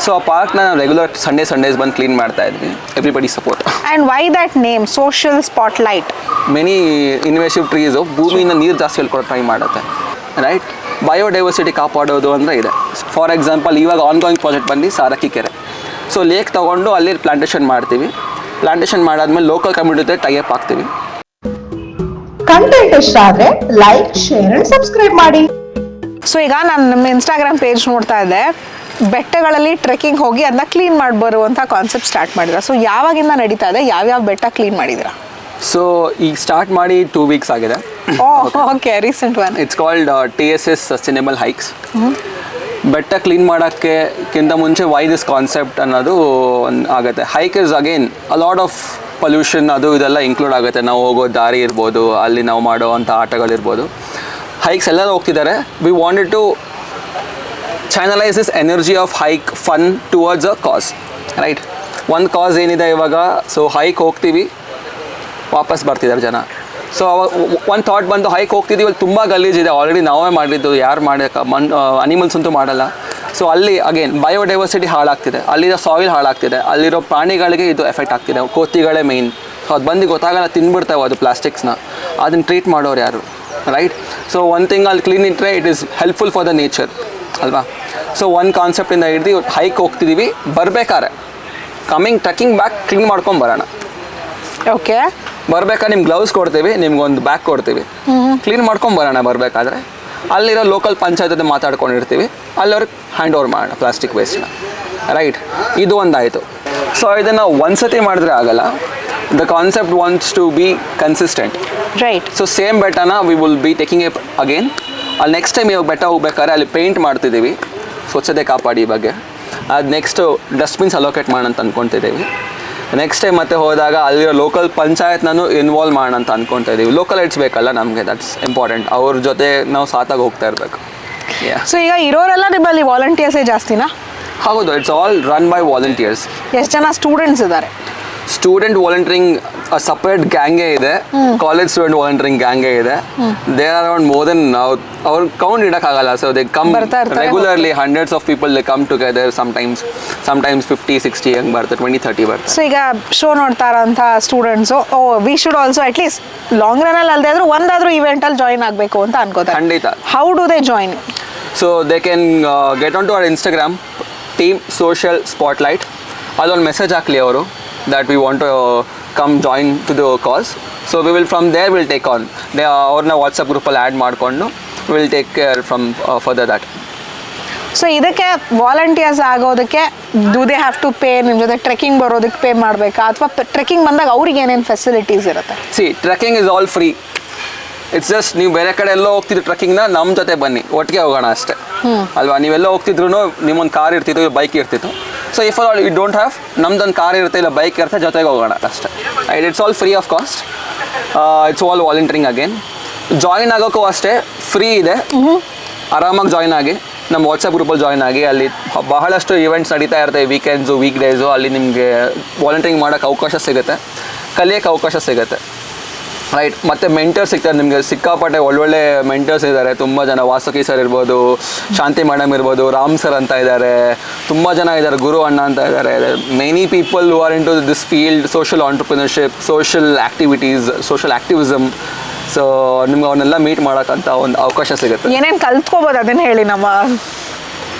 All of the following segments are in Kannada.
ಸೊ ಆ ಪಾರ್ಕ್ನ ನಾವು ರೆಗ್ಯುಲರ್ ಸಂಡೇಸ್ ಬಂದು ಕ್ಲೀನ್ ಮಾಡ್ತಾ ಇದ್ವಿ. Everybody support. And why that name social spotlight? Many invasive trees ಭೂಮಿಯಿಂದ ನೀರು ಜಾಸ್ತಿ ಹೇಳ್ಕೊಡೋ ಟ್ರೈ ಮಾಡುತ್ತೆ, ರೈಟ್. ಬಯೋಡೈವರ್ಸಿಟಿ ಕಾಪಾಡೋದು ಅಂದರೆ ಇದೆ. ಫಾರ್ ಎಕ್ಸಾಂಪಲ್ ಇವಾಗ ಆನ್ಗೋಯಿಂಗ್ ಪ್ರಾಜೆಕ್ಟ್ ಬಂದು ಸಾರಕ್ಕಿ ಕೆರೆ. ಸೊ ಲೇಕ್ ತೊಗೊಂಡು ಅಲ್ಲಿ ಪ್ಲಾಂಟೇಷನ್ ಮಾಡ್ತೀವಿ. ಪ್ಲಾಂಟೇಷನ್ ಮಾಡಾದ್ಮೇಲೆ ಲೋಕಲ್ ಕಮ್ಯುನಿಟಿ ಟೈಅಪ್ ಆಗ್ತೀವಿ. ಕಂಟೆಂಟ್ ಇಷ್ಟ ಆದರೆ ಲೈಕ್, ಶೇರ್ ಅಂಡ್ ಸಬ್ಸ್ಕ್ರೈಬ್ ಮಾಡಿ. ಸೊ ಈಗ ನಾನು ನಮ್ಮ ಇನ್ಸ್ಟಾಗ್ರಾಮ್ ಪೇಜ್ ನೋಡ್ತಾ ಇದ್ದೆ, ಬೆಟ್ಟಗಳಲ್ಲಿ ಟ್ರೆಕ್ಕಿಂಗ್ ಹೋಗಿ ಅದನ್ನ ಕ್ಲೀನ್ ಮಾಡಿ ಬರುವಂಥ ಕಾನ್ಸೆಪ್ಟ್ ಸ್ಟಾರ್ಟ್ ಮಾಡಿದ್ರ. ಸೊ ಯಾವಾಗಿಂದ ನಡೀತಾ ಇದೆ? ಯಾವ್ಯಾವ ಬೆಟ್ಟ ಕ್ಲೀನ್ ಮಾಡಿದಿರಾ? ಸೊ ಈಗ ಸ್ಟಾರ್ಟ್ ಮಾಡಿ 2 weeks ಆಗಿದೆ. Okay, recent one. It's called TSS sustainable hikes. ಬೆಟ್ಟ ಕ್ಲೀನ್ ಮಾಡೋಕ್ಕಿಂತ ಮುಂಚೆ ವೈ ದಿಸ್ ಕಾನ್ಸೆಪ್ಟ್ ಅನ್ನೋದು ಆಗುತ್ತೆ. Hike is again a lot of pollution, ಅದು ಇದೆಲ್ಲ ಇನ್ಕ್ಲೂಡ್ ಆಗುತ್ತೆ. ನಾವು ಹೋಗೋ ದಾರಿ ಇರ್ಬೋದು, ಅಲ್ಲಿ ನಾವು ಮಾಡೋ ಅಂಥ ಆಟಗಳಿರ್ಬೋದು. ಹೈಕ್ಸ್ ಎಲ್ಲರೂ ಹೋಗ್ತಿದ್ದಾರೆ. We wanted to channelise this energy of hike fun towards a cause, right. ಒಂದು ಕಾಸ್ ಏನಿದೆ ಇವಾಗ, ಸೊ ಹೈಕ್ ಹೋಗ್ತೀವಿ, ವಾಪಸ್ ಬರ್ತಿದ್ದಾರೆ ಜನ. ಸೊ ಒಂದು ಥಾಟ್ ಬಂದು ಹೈಕ್ ಹೋಗ್ತಿದ್ದೀವಿ, ಅಲ್ಲಿ ತುಂಬ ಗಲೀಜಿದೆ, ಆಲ್ರೆಡಿ ನಾವೇ ಮಾಡಿದ್ದು, ಯಾರು ಮಾಡೋಕ್ಕೆ ಅನಿಮಲ್ಸ್ ಅಂತೂ ಮಾಡಲ್ಲ. ಸೊ ಅಲ್ಲಿ ಅಗೇನ್ ಬಯೋಡೈವರ್ಸಿಟಿ ಹಾಳಾಗ್ತಿದೆ, ಅಲ್ಲಿರೋ ಸಾಯಿಲ್ ಹಾಳಾಗ್ತಿದೆ, ಅಲ್ಲಿರೋ ಪ್ರಾಣಿಗಳಿಗೆ ಇದು ಎಫೆಕ್ಟ್ ಆಗ್ತಿದೆ. ಕೋತಿಗಳೇ ಮೇಯ್ನ್. ಸೊ ಅದು ಬಂದು ಗೊತ್ತಾಗಲ್ಲ, ತಿಂದ್ಬಿಡ್ತಾವೆ ಅದು ಪ್ಲಾಸ್ಟಿಕ್ಸ್ನ. ಅದನ್ನು ಟ್ರೀಟ್ ಮಾಡೋರು ಯಾರು, ರೈಟ್. ಸೊ ಒನ್ ಥಿಂಗ್ ಅಲ್ಲಿ ಕ್ಲೀನ್ ಇಟ್ಟರೆ it is helpful for the nature ಅಲ್ವಾ. ಸೊ ಒಂದು ಕಾನ್ಸೆಪ್ಟಿಂದ ಹಿಡಿದು ಹೈಕ್ ಹೋಗ್ತಿದ್ದೀವಿ, ಬರಬೇಕಾರೆ ಟ್ರೆಕ್ಕಿಂಗ್ ಬ್ಯಾಕ್ ಕ್ಲೀನ್ ಮಾಡ್ಕೊಂಡು ಬರೋಣ. ಓಕೆ, ಬರ್ಬೇಕಾದ್ರೆ ನಿಮ್ಗೆ ಗ್ಲೌಸ್ ಕೊಡ್ತೀವಿ, ನಿಮ್ಗೊಂದು ಬ್ಯಾಗ್ ಕೊಡ್ತೀವಿ, ಕ್ಲೀನ್ ಮಾಡ್ಕೊಂಡು ಬರೋಣ. ಬರಬೇಕಾದ್ರೆ ಅಲ್ಲಿರೋ ಲೋಕಲ್ ಪಂಚಾಯತ್ ಜೊತೆ ಮಾತಾಡ್ಕೊಂಡಿರ್ತೀವಿ, ಅಲ್ಲವ್ರಿಗೆ ಹ್ಯಾಂಡ್ ಓವರ್ ಮಾಡೋಣ ಪ್ಲಾಸ್ಟಿಕ್ ವೇಸ್ಟ್ನ, ರೈಟ್. ಇದು ಒಂದಾಯಿತು. ಸೊ ಇದನ್ನು ಒಂದು ಸತಿ ಮಾಡಿದ್ರೆ ಆಗಲ್ಲ. The concept wants to be consistent, right. So same ಬೆಟ್ಟನ we will be taking it again. ಅಲ್ಲಿ ನೆಕ್ಸ್ಟ್ ಟೈಮ್ ಇವಾಗ ಬೆಟ್ಟ ಹೋಗ್ಬೇಕಾದ್ರೆ ಅಲ್ಲಿ ಪೇಂಟ್ ಮಾಡ್ತಿದ್ದೀವಿ, ಸ್ವಚ್ಛತೆ ಕಾಪಾಡಿ ಬಗ್ಗೆ. ಅದು ನೆಕ್ಸ್ಟು ಡಸ್ಟ್ಬಿನ್ಸ್ ಅಲೋಕೇಟ್ ಮಾಡೋಣ ಅಂತ ಅಂದ್ಕೊತಿದ್ದೀವಿ. ನೆಕ್ಸ್ಟ್ ಟೈಮ್ ಮತ್ತೆ ಹೋದಾಗ ಅಲ್ಲಿರೋ ಲೋಕಲ್ ಪಂಚಾಯತ್ನೂ ಇನ್ವಾಲ್ವ್ ಮಾಡೋಣ ಅಂತ ಅಂದ್ಕೊತಾ ಇದ್ದೀವಿ. ಲೋಕಲ್ ಐಟ್ಸ್ ಬೇಕಲ್ಲ ನಮಗೆ, ದಟ್ಸ್ ಇಂಪಾರ್ಟೆಂಟ್. ಅವ್ರ ಜೊತೆ ನಾವು ಸಾತಾಗಿ ಹೋಗ್ತಾ ಇರಬೇಕು. ಸೊ ಈಗ ಇರೋರೆಲ್ಲ ನಿಮ್ಮಲ್ಲಿ ವಾಲಂಟಿಯರ್ಸೇ ಜಾಸ್ತಿನಾ? ಹೌದು, it's all run by volunteers. ಎಷ್ಟು ಜನ ಸ್ಟೂಡೆಂಟ್ಸ್ ಇದ್ದಾರೆ? ಸ್ಟೂಡೆಂಟ್ ವಾಲಂಟಿಯರಿಂಗ್ ಸಪ್ರೇಟ್ ಗ್ಯಾಂಗೇ ಇದೆ, ಕಾಲೇಜ್ ಸ್ಟೂಡೆಂಟ್ ವಾಲಂಟಿಯರಿಂಗ್ ಗ್ಯಾಂಗೇ ಇದೆ. There are around more than, ಅವ್ರ ಕೌಂಟ್ ಇಡೋಕ್ಕಾಗಲ್ಲ. So they come regularly, hundreds of people they come together. Sometimes 50-60 ಹಂಗೆ ಬರ್ತದೆ, 20-30 ಬರ್ತದೆ. ಸೊ ಈಗ ಶೋ ನೋಡ್ತಾ ಇರೋಂಥ students we should also at least long ರನ್ನಲ್ಲಿ ಅಲ್ಲದೆ ಆದರೂ ಒಂದಾದರೂ ಇವೆಂಟಲ್ಲಿ ಜಾಯಿನ್ ಆಗಬೇಕು ಅಂತ ಅನ್ಕೋತಾರೆ. ಖಂಡಿತ. How do they join? So they can get on to our Instagram, team social spotlight. ಅದೊಂದು ಮೆಸೇಜ್ ಹಾಕಲಿ ಅವರು that we want to come join to the cause. So we will from there we'll take on. ಅವ್ರನ್ನ ವಾಟ್ಸಪ್ ಗ್ರೂಪಲ್ಲಿ ಆ್ಯಡ್ ಮಾಡಿಕೊಂಡು will take care from further that. So ಇದಕ್ಕೆ ವಾಲಂಟಿಯರ್ಸ್ ಆಗೋದಕ್ಕೆ do they have to pay? ನಿಮ್ಮ ಜೊತೆ ಟ್ರೆಕ್ಕಿಂಗ್ ಬರೋದಕ್ಕೆ ಪೇ ಮಾಡಬೇಕಾ, ಅಥವಾ ಟ್ರೆಕ್ಕಿಂಗ್ ಬಂದಾಗ ಅವ್ರಿಗೆ ಏನೇನು ಫೆಸಿಲಿಟೀಸ್ ಇರುತ್ತೆ? Trekking is all free. It's just ನೀವು ಬೇರೆ ಕಡೆ ಎಲ್ಲೋ ಹೋಗ್ತಿದ್ರು ಟ್ರೆಕ್ಕಿಂಗ್ನ ನಮ್ಮ ಜೊತೆ ಬನ್ನಿ, ಒಟ್ಟಿಗೆ ಹೋಗೋಣ ಅಷ್ಟೇ ಅಲ್ವಾ. ನೀವೆಲ್ಲ ಹೋಗ್ತಿದ್ರು ನಿಮ್ಮೊಂದು ಕಾರ್ ಇರ್ತಿತ್ತು, ಬೈಕ್ ಇರ್ತಿತ್ತು. So if all you don't have, ನಮ್ದೊಂದು ಕಾರ್ ಇರುತ್ತೆ, ಇಲ್ಲ ಬೈಕ್ ಇರುತ್ತೆ, ಜೊತೆಗೆ ಹೋಗೋಣ ಅಷ್ಟೇ. It's all free of cost. It's all volunteering again. Join ಆಗೋಕ್ಕೂ ಅಷ್ಟೇ ಫ್ರೀ ಇದೆ, ಆರಾಮಾಗಿ ಜಾಯಿನ್ ಆಗಿ. ನಮ್ಮ ವಾಟ್ಸಪ್ ಗ್ರೂಪಲ್ಲಿ ಜಾಯಿನ್ ಆಗಿ. ಅಲ್ಲಿ ಬಹಳಷ್ಟು ಇವೆಂಟ್ಸ್ ನಡೀತಾ ಇರ್ತವೆ, ವೀಕೆಂಡ್ಸು, ವೀಕ್ ಡೇಸು. ಅಲ್ಲಿ ನಿಮಗೆ ವಾಲಂಟಿಯರಿಂಗ್ ಮಾಡೋಕ್ಕೆ ಅವಕಾಶ ಸಿಗುತ್ತೆ, ಕಲಿಯೋಕ್ಕೆ ಅವಕಾಶ ಸಿಗುತ್ತೆ, ರೈಟ್. ಮತ್ತು ಮೆಂಟರ್ಸ್ ಸಿಗ್ತಾರೆ ನಿಮಗೆ, ಸಿಕ್ಕಾಪಟ್ಟೆ ಒಳ್ಳೊಳ್ಳೆ ಮೆಂಟರ್ಸ್ ಇದ್ದಾರೆ. ತುಂಬ ಜನ, ವಾಸುಕಿ ಸರ್ ಇರ್ಬೋದು, ಶಾಂತಿ ಮೇಡಮ್ ಇರ್ಬೋದು, ರಾಮ್ ಸರ್ ಅಂತ ಇದ್ದಾರೆ, ತುಂಬ ಜನ ಇದ್ದಾರೆ, ಗುರು ಅಣ್ಣ ಅಂತ ಇದ್ದಾರೆ. Many people who are into this field, social entrepreneurship, social activities, social activism. So ನಿಮ್ಗೆ ಅವನ್ನೆಲ್ಲ ಮೀಟ್ ಮಾಡೋಕ್ಕಂತ ಒಂದು ಅವಕಾಶ ಸಿಗುತ್ತೆ. ಏನೇನು ಕಲ್ತ್ಕೋಬೋದು ಅದನ್ನು ಹೇಳಿ. ನಮ್ಮ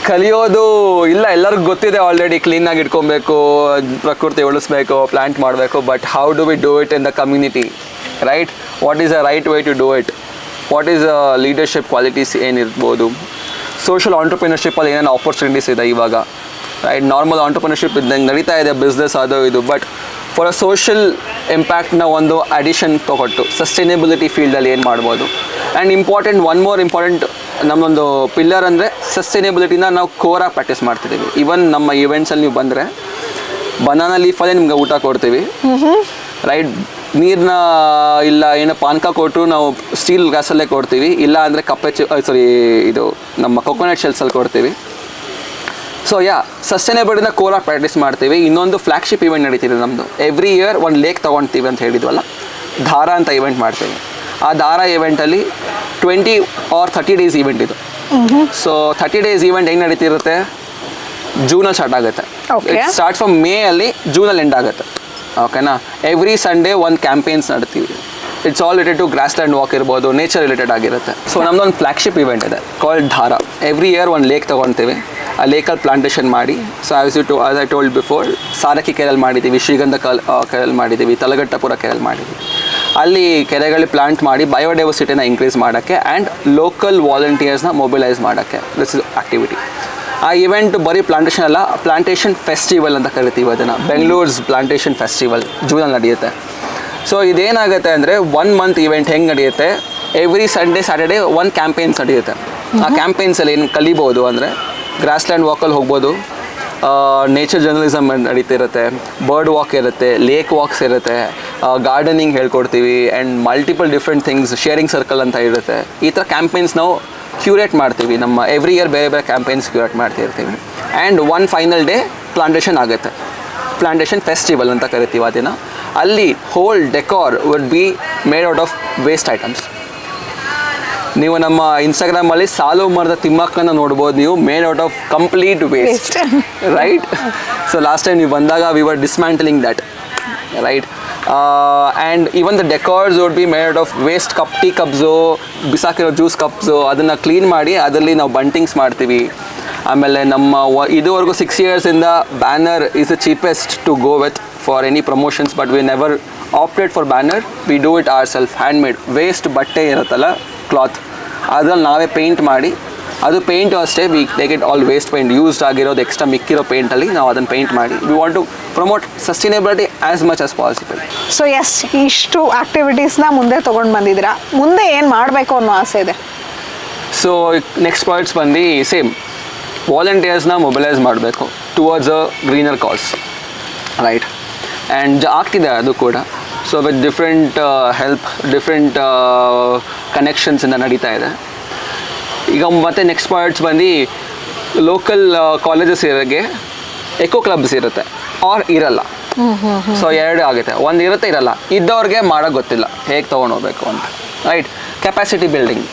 ಕಲಿಯೋದು ಇಲ್ಲ, ಎಲ್ಲರಿಗೂ ಗೊತ್ತಿದೆ ಆಲ್ರೆಡಿ. ಕ್ಲೀನಾಗಿ ಇಟ್ಕೊಬೇಕು, ಪ್ರಕೃತಿ ಉಳಿಸ್ಬೇಕು, ಪ್ಲ್ಯಾಂಟ್ ಮಾಡಬೇಕು. But how do we do it in the community, right? What is a right way to do it? What is leadership qualities ಏನಿರ್ಬೋದು? ಸೋಷಿಯಲ್ ಆಂಟ್ರಪ್ರಿನರ್ಶಿಪ್ಪಲ್ಲಿ ಏನೇನು ಆಪರ್ಚುನಿಟೀಸ್ ಇದೆ ಇವಾಗ, ರೈಟ್? ನಾರ್ಮಲ್ ಆಂಟ್ರಪ್ರಿನರ್ಶಿಪ್ ಇದ್ದಂಗೆ ನಡೀತಾ ಇದೆ, ಬಿಸ್ನೆಸ್ ಅದು ಇದು. ಬಟ್ ಫಾರ್ ಅ ಸೋಷಿಯಲ್ ಇಂಪ್ಯಾಕ್ಟ್ನ ಒಂದು ಅಡಿಷನ್ ತೊಗೊಟ್ಟು ಸಸ್ಟೈನೇಬಿಲಿಟಿ ಫೀಲ್ಡಲ್ಲಿ ಏನು ಮಾಡ್ಬೋದು. And important, one more important ನಮ್ಮೊಂದು ಪಿಲ್ಲರ್ ಅಂದರೆ ಸಸ್ಟೈನೇಬಿಲಿಟಿನ ನಾವು ಕೋರಾಗಿ ಪ್ರಾಕ್ಟೀಸ್ ಮಾಡ್ತಿದ್ದೀವಿ. ಈವನ್ ನಮ್ಮ ಇವೆಂಟ್ಸಲ್ಲಿ ನೀವು ಬಂದರೆ ಬನಾನಾ ಲೀಫಲ್ಲೇ ನಿಮ್ಗೆ ಊಟ ಕೊಡ್ತೀವಿ, ರೈಟ್? ನೀರನ್ನ ಇಲ್ಲ ಏನೋ ಪಾನಕ ಕೊಟ್ಟು ನಾವು ಸ್ಟೀಲ್ ಗ್ಲಾಸಲ್ಲೇ ಕೊಡ್ತೀವಿ, ಇಲ್ಲ ಅಂದರೆ ಇದು ನಮ್ಮ ಕೊಕೊನಟ್ ಶೆಲ್ಸಲ್ಲಿ ಕೊಡ್ತೀವಿ. ಸೊ ಸಸ್ಟೈನೇಬಿಲಿಟಿನ ಕೋರಾಗಿ ಪ್ರಾಕ್ಟೀಸ್ ಮಾಡ್ತೀವಿ. ಇನ್ನೊಂದು ಫ್ಲ್ಯಾಗ್ಶಿಪ್ ಇವೆಂಟ್ ನಡೀತಿದೆ ನಮ್ಮದು. ಎವ್ರಿ ಇಯರ್ ಒಂದು ಲೇಕ್ ತೊಗೊಳ್ತೀವಿ ಅಂತ ಹೇಳಿದ್ವಲ್ಲ, ಧಾರಾ ಅಂತ ಇವೆಂಟ್ ಮಾಡ್ತೀವಿ. ಆ ಧಾರಾ ಇವೆಂಟಲ್ಲಿ 20 or 30 days ಇವೆಂಟ್ ಇದು. ಸೊ 30 days ಇವೆಂಟ್ ಹೆಂಗೆ ನಡೀತಿರುತ್ತೆ, ಜೂನಲ್ಲಿ ಸ್ಟಾರ್ಟ್ ಆಗುತ್ತೆ. Okay. ಸ್ಟಾರ್ಟ್ ಫ್ರಮ್ ಮೇ ಅಲ್ಲಿ ಜೂನಲ್ಲಿ ಎಂಡ್ ಆಗುತ್ತೆ. ಓಕೆನಾ. ಎವ್ರಿ ಸಂಡೇ ಒಂದು ಕ್ಯಾಂಪೇನ್ಸ್ ನಡ್ತೀವಿ. It's all related to grassland walk ಇರ್ಬೋದು, ನೇಚರ್ ರಿಲೇಟೆಡ್ ಆಗಿರುತ್ತೆ. ಸೊ ನಮ್ದೊಂದು ಫ್ಲಾಗ್ಶಿಪ್ ಇವೆಂಟ್ ಇದೆ ಕಾಲ್ಡ್ ಧಾರಾ. ಎವ್ರಿ ಇಯರ್ ಒಂದು ಲೇಕ್ ತೊಗೊಳ್ತೀವಿ, ಆ ಲೇಕಲ್ಲಿ ಪ್ಲಾಂಟೇಷನ್ ಮಾಡಿ. So as I told before, Sarakki ಕೆರೆಯಲ್ಲಿ ಮಾಡಿದ್ದೀವಿ, ಶ್ರೀಗಂಧ ಕೆರೆಯಲ್ಲಿ ಮಾಡಿದ್ದೀವಿ, ತಲಗಟ್ಟಪುರ ಕೆರೆಯಲ್ಲಿ ಮಾಡಿದ್ದೀವಿ. ಅಲ್ಲಿ ಕೆರೆಗಳಲ್ಲಿ ಪ್ಲಾಂಟ್ ಮಾಡಿ ಬಯೋಡೈವರ್ಸಿಟಿನ ಇನ್ಕ್ರೀಸ್ ಮಾಡೋಕ್ಕೆ ಆ್ಯಂಡ್ ಲೋಕಲ್ ವಾಲಂಟಿಯರ್ಸ್ನ ಮೊಬಿಲೈಸ್ ಮಾಡೋಕ್ಕೆ ದಿಸ್ ಇಸ್ ಆ್ಯಕ್ಟಿವಿಟಿ. ಆ ಇವೆಂಟ್ ಬರೀ ಪ್ಲಾಂಟೇಷನ್ ಅಲ್ಲ, ಪ್ಲಾಂಟೇಷನ್ ಫೆಸ್ಟಿವಲ್ ಅಂತ ಕರಿತೀವಿ ಅದನ್ನು. ಬೆಂಗಳೂರ್ಸ್ ಪ್ಲಾಂಟೇಷನ್ ಫೆಸ್ಟಿವಲ್ ಜೂನಲ್ಲಿ ನಡೆಯುತ್ತೆ. ಸೊ ಇದೇನಾಗುತ್ತೆ ಅಂದರೆ 1 ಮಂತ್ ಇವೆಂಟ್ ಹೆಂಗೆ ನಡೆಯುತ್ತೆ, ಎವ್ರಿ ಸಂಡೇ ಸ್ಯಾಟರ್ಡೇ ಒಂದು ಕ್ಯಾಂಪೇನ್ಸ್ ನಡೆಯುತ್ತೆ. ಆ ಕ್ಯಾಂಪೇನ್ಸಲ್ಲಿ ಏನು ಕಲಿಬೋದು ಅಂದರೆ, ಗ್ರಾಸ್ ಲ್ಯಾಂಡ್ ವಾಕಲ್ಲಿ ಹೋಗ್ಬೋದು, ನೇಚರ್ ಜರ್ನಲಿಸಮ್ ನಡೀತಿರುತ್ತೆ, ಬರ್ಡ್ ವಾಕ್ ಇರುತ್ತೆ, ಲೇಕ್ ವಾಕ್ಸ್ ಇರುತ್ತೆ, ಗಾರ್ಡನಿಂಗ್ ಹೇಳ್ಕೊಡ್ತೀವಿ and multiple different things, sharing circle ಅಂತ ಇರುತ್ತೆ. ಈ ಥರ ಕ್ಯಾಂಪೇನ್ಸ್ ನಾವು ಕ್ಯೂರೇಟ್ ಮಾಡ್ತೀವಿ. ನಮ್ಮ ಎವ್ರಿ ಇಯರ್ ಬೇರೆ ಬೇರೆ ಕ್ಯಾಂಪೇನ್ಸ್ ಕ್ಯೂರೇಟ್ ಮಾಡ್ತಿರ್ತೀವಿ. And one final day plantation ಆಗುತ್ತೆ, ಪ್ಲಾಂಟೇಷನ್ ಫೆಸ್ಟಿವಲ್ ಅಂತ ಕರಿತೀವಿ ಅದನ್ನು. ಅಲ್ಲಿ whole decor would be made out of waste items. ನೀವು ನಮ್ಮ ಇನ್ಸ್ಟಾಗ್ರಾಮಲ್ಲಿ ಸಾಲು ಮರದ ತಿಮ್ಮಕ್ಕನ ನೋಡ್ಬೋದು ನೀವು, made out of complete waste, right? So last time ನೀವು ಬಂದಾಗ we were dismantling that, right? And even the decors would be made out of waste cup, tea cups, ಬಿಸಾಕಿರೋ ಜ್ಯೂಸ್ ಕಪ್ಸು, ಅದನ್ನು ಕ್ಲೀನ್ ಮಾಡಿ ಅದರಲ್ಲಿ ನಾವು ಬಂಟಿಂಗ್ಸ್ ಮಾಡ್ತೀವಿ. ಆಮೇಲೆ ನಮ್ಮ ಇದುವರೆಗೂ 6 yearsಯಿಂದ banner is the cheapest to go with for any promotions, but we never opted for banner. We do it our self, hand made. Waste ಬಟ್ಟೆ ಇರುತ್ತಲ್ಲ, ಕ್ಲಾತ್, ಅದ್ರಲ್ಲಿ ನಾವೇ ಪೇಂಟ್ ಮಾಡಿ, ಅದು ಪೇಂಟು ಅಷ್ಟೇ, we take it all waste paint, used ಆಗಿರೋದು ಎಕ್ಸ್ಟ್ರಾ ಮಿಕ್ಕಿರೋ ಪೇಂಟಲ್ಲಿ ನಾವು ಅದನ್ನು ಪೇಂಟ್ ಮಾಡಿ. We want to promote sustainability as much as possible. So yes, ಇಷ್ಟು ಆಕ್ಟಿವಿಟೀಸ್ನ ಮುಂದೆ ತೊಗೊಂಡು ಬಂದಿದ್ದೀರಾ. ಮುಂದೆ ಏನು ಮಾಡಬೇಕು ಅನ್ನೋ ಆಸೆ ಇದೆ? ಸೊ ನೆಕ್ಸ್ಟ್ ಪಾಯಿಂಟ್ಸ್ ಬಂದು ಸೇಮ್, ವಾಲಂಟಿಯರ್ಸ್ನ ಮೊಬಿಲೈಸ್ ಮಾಡಬೇಕು towards a greener cause, right? And ಆಗ್ತಿದೆ ಅದು ಕೂಡ. So with different help, different ಕನೆಕ್ಷನ್ಸಿಂದ ನಡೀತಾ ಇದೆ. ಈಗ ಮತ್ತೆ ನೆಕ್ಸ್ಟ್ ಪಾಯಿಂಟ್ಸ್ ಬಂದು ಲೋಕಲ್ ಕಾಲೇಜಸ್ ಇರೋಕ್ಕೆ ಎಕೋ ಕ್ಲಬ್ಸ್ ಇರುತ್ತೆ ಆರ್ ಇರಲ್ಲ. ಸೊ 2 ಆಗುತ್ತೆ, ಒಂದು ಇರುತ್ತೆ, ಇರಲ್ಲ. ಇದ್ದವ್ರಿಗೆ ಮಾಡೋಕ್ಕೆ ಗೊತ್ತಿಲ್ಲ ಹೇಗೆ ತೊಗೊಂಡೋಗ್ಬೇಕು ಅಂತ, right? Capacity building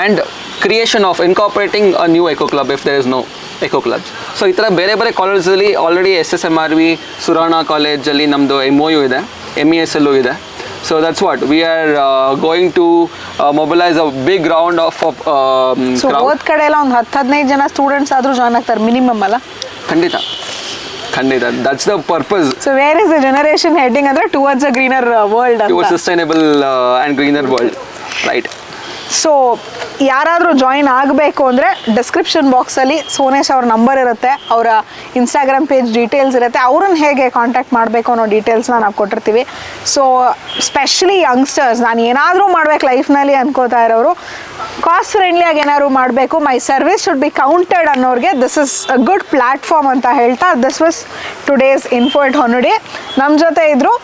and creation of incorporating a new eco club if there is no eco clubs. So ಈ ಥರ ಬೇರೆ ಬೇರೆ ಕಾಲೇಜಲ್ಲಿ ಆಲ್ರೆಡಿ SSMRV ಸುರಾಣ ಕಾಲೇಜಲ್ಲಿ ನಮ್ಮದು MOU ಇದೆ, MESLU ಇದೆ. So that's what we are going to mobilize a big round of so ಓದ್ ಕಡೆ ಎಲ್ಲ ಒಂದು 10-15 ಜನ ಸ್ಟೂಡೆಂಟ್ಸ್ ಆದರೂ ಜಾಯ್ನ್ ಆಗ್ತಾರೆ ಮಿನಿಮಮ್ ಅಲ್ಲ? ಖಂಡಿತ ಖಂಡಿತ, that's the purpose. So where is the generation heading ಅಂದರೆ towards a greener world, towards sustainable and greener world, right? So ಯಾರಾದರೂ ಜಾಯಿನ್ ಆಗಬೇಕು ಅಂದರೆ ಡಿಸ್ಕ್ರಿಪ್ಷನ್ ಬಾಕ್ಸಲ್ಲಿ ಸೋನೇಶ್ ಅವ್ರ ನಂಬರ್ ಇರುತ್ತೆ, ಅವರ ಇನ್ಸ್ಟಾಗ್ರಾಮ್ ಪೇಜ್ ಡೀಟೇಲ್ಸ್ ಇರುತ್ತೆ. ಅವ್ರನ್ನ ಹೇಗೆ ಕಾಂಟ್ಯಾಕ್ಟ್ ಮಾಡಬೇಕು ಅನ್ನೋ ಡೀಟೇಲ್ಸ್ನ ನಾವು ಕೊಟ್ಟಿರ್ತೀವಿ. ಸೊ ಸ್ಪೆಷಲಿ ಯಂಗ್ಸ್ಟರ್ಸ್, ನಾನು ಏನಾದರೂ ಮಾಡ್ಬೇಕು ಲೈಫ್ನಲ್ಲಿ ಅನ್ಕೋತಾ ಇರೋರು, ಕಾಸ್ಟ್ ಫ್ರೆಂಡ್ಲಿಯಾಗಿ ಏನಾದ್ರು ಮಾಡಬೇಕು, my service should be counted ಅನ್ನೋರಿಗೆ this is a good platform ಅಂತ ಹೇಳ್ತಾ, this was today's info at Honnadi. ನಮ್ಮ ಜೊತೆ ಇದ್ದರು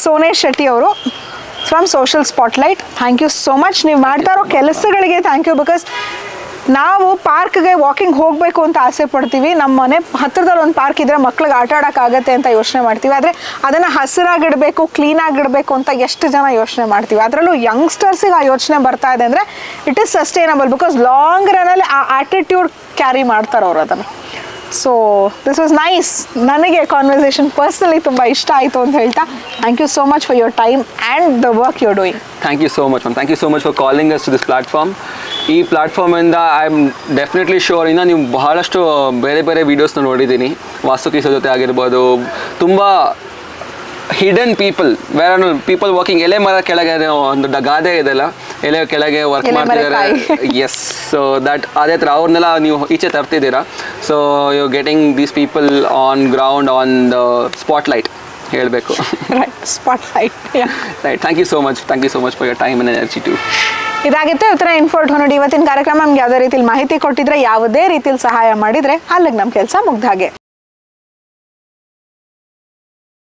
ಸೋನೇಶ್ ಶೆಟ್ಟಿ ಅವರು from social spotlight. Thank you so much. ನೀವು ಮಾಡ್ತಾ ಇರೋ ಕೆಲಸಗಳಿಗೆ ಥ್ಯಾಂಕ್ ಯು. ಬಿಕಾಸ್ ನಾವು ಪಾರ್ಕ್ಗೆ ವಾಕಿಂಗ್ ಹೋಗಬೇಕು ಅಂತ ಆಸೆ ಪಡ್ತೀವಿ, ನಮ್ಮ ಮನೆ ಹತ್ತಿರದಲ್ಲಿ ಒಂದು ಪಾರ್ಕ್ ಇದ್ದರೆ ಮಕ್ಳಿಗೆ ಆಟ ಆಡೋಕ್ಕಾಗತ್ತೆ ಅಂತ ಯೋಚನೆ ಮಾಡ್ತೀವಿ. ಆದರೆ ಅದನ್ನು ಹಸಿರಾಗಿಡಬೇಕು, ಕ್ಲೀನಾಗಿಡಬೇಕು ಅಂತ ಎಷ್ಟು ಜನ ಯೋಚನೆ ಮಾಡ್ತೀವಿ. ಅದರಲ್ಲೂ ಯಂಗ್ಸ್ಟರ್ಸಿಗೆ ಆ ಯೋಚನೆ ಬರ್ತಾ ಇದೆ ಅಂದರೆ it is sustainable. Because long ರನ್ನಲ್ಲಿ ಆ ಆ್ಯಟಿಟ್ಯೂಡ್ ಕ್ಯಾರಿ ಮಾಡ್ತಾರೆ ಅವ್ರು ಅದನ್ನು. So this was nice. ನನಗೆ ಕಾನ್ವರ್ಸೇಷನ್ ಪರ್ಸ್ನಲಿ ತುಂಬ ಇಷ್ಟ ಆಯಿತು ಅಂತ ಹೇಳ್ತಾ, thank you so much for your time and the work you are doing. Thank you so much ma'am. Thank you so much for calling us to this platform. ಈ ಪ್ಲಾಟ್ಫಾರ್ಮಿಂದ ಐ ಆಮ್ ಡೆಫಿನೆಟ್ಲಿ ಶೋರ್, ಇನ್ನು ನೀವು ಬಹಳಷ್ಟು ಬೇರೆ ಬೇರೆ ವೀಡಿಯೋಸ್ನ ನೋಡಿದ್ದೀನಿ. ವಾಸ್ತುಕೀಸ ಜೊತೆ ಆಗಿರ್ಬೋದು, ತುಂಬ hidden people, where people working. ಎಲೆ ಮರ ಕೆಳಗೆ ಒಂದು ಗಾದೆ ಇದೆಲ್ಲ, ಎಲೆ ಕೆಳಗೆ ವರ್ಕ್ ಮಾಡ್ತಿದ್ದಾರೆ. ಎಸ್, ಸೊ ದಟ್ ಅದೇ ಥರ ಅವ್ರನ್ನೆಲ್ಲ ನೀವು ಈಚೆ ತರ್ತಿದ್ದೀರಾ. So you getting these people on ground, on the spotlight ಹೇಳಬೇಕು. Spotlight, right. Thank you so much. Thank you so much for your time and energy too. ಇದಾಗಿತ್ತು ಇವತ್ತಿನ ಇನ್ಫೋ ಎಟ್ ಹೊನ್ನಡಿ. ಇವತ್ತಿನ ಕಾರ್ಯಕ್ರಮ ನಮ್ಗೆ ಯಾವುದೇ ರೀತಿಯಲ್ಲಿ ಮಾಹಿತಿ ಕೊಟ್ಟಿದ್ರೆ, ಯಾವುದೇ ರೀತಿಯಲ್ಲಿ ಸಹಾಯ ಮಾಡಿದರೆ ಅಲ್ಲಿಗೆ ನಮ್ಮ ಕೆಲಸ ಮುಗ್ದ ಹಾಗೆ.